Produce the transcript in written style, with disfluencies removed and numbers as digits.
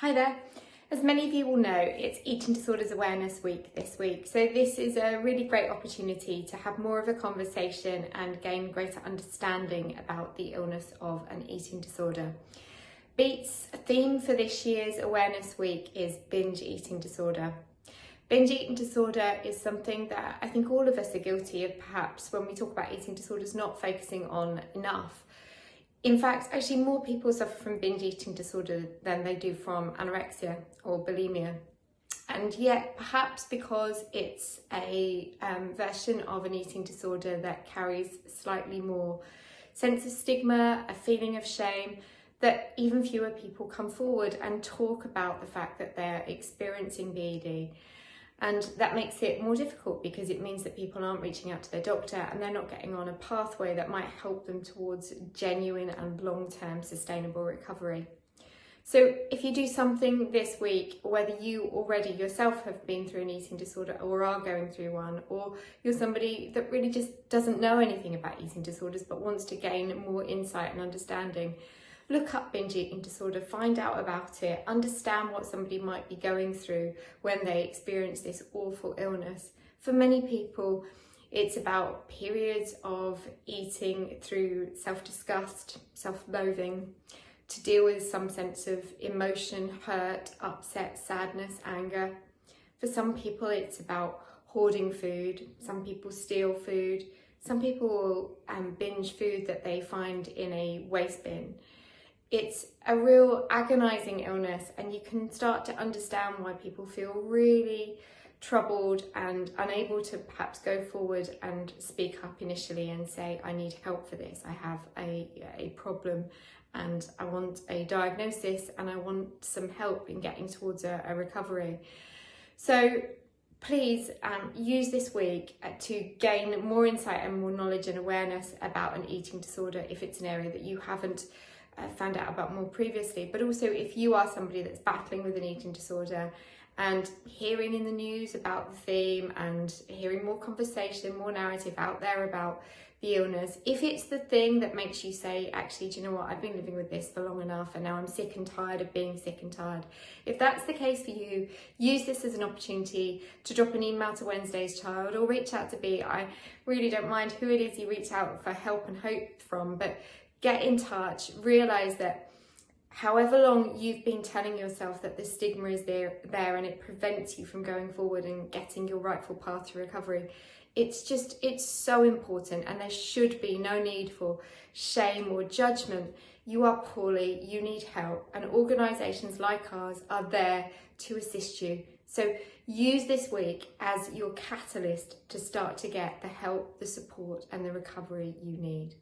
Hi there. As many of you will know, it's Eating Disorders Awareness Week this week. So this is a really great opportunity to have more of a conversation and gain greater understanding about the illness of an eating disorder. Beat's theme for this year's Awareness Week is Binge Eating Disorder. Binge eating disorder is something that I think all of us are guilty of, perhaps when we talk about eating disorders, not focusing on enough. In fact, actually more people suffer from binge eating disorder than they do from anorexia or bulimia. And yet, perhaps because it's a version of an eating disorder that carries slightly more sense of stigma, a feeling of shame, that even fewer people come forward and talk about the fact that they're experiencing BED. And that makes it more difficult because it means that people aren't reaching out to their doctor and they're not getting on a pathway that might help them towards genuine and long-term sustainable recovery. So if you do something this week, whether you already yourself have been through an eating disorder or are going through one, or you're somebody that really just doesn't know anything about eating disorders but wants to gain more insight and understanding, look up binge eating disorder, find out about it, understand what somebody might be going through when they experience this awful illness. For many people, it's about periods of eating through self-disgust, self-loathing, to deal with some sense of emotion, hurt, upset, sadness, anger. For some people, it's about hoarding food. Some people steal food. Some people will binge food that they find in a waste bin. It's a real agonising illness, and you can start to understand why people feel really troubled and unable to perhaps go forward and speak up initially and say, I need help for this, I have a problem and I want a diagnosis and I want some help in getting towards a recovery. So please use this week to gain more insight and more knowledge and awareness about an eating disorder if it's an area that you haven't found out about more previously. But also, if you are somebody that's battling with an eating disorder and hearing in the news about the theme and hearing more conversation, more narrative out there about the illness, if it's the thing that makes you say, actually, do you know what, I've been living with this for long enough and now I'm sick and tired of being sick and tired. If that's the case for you, use this as an opportunity to drop an email to Wednesday's Child or reach out to Beat. I really don't mind who it is you reach out for help and hope from, but get in touch. Realise that however long you've been telling yourself that the stigma is there and it prevents you from going forward and getting your rightful path to recovery, it's so important, and there should be no need for shame or judgment. You are poorly, you need help, and organisations like ours are there to assist you. So use this week as your catalyst to start to get the help, the support and the recovery you need.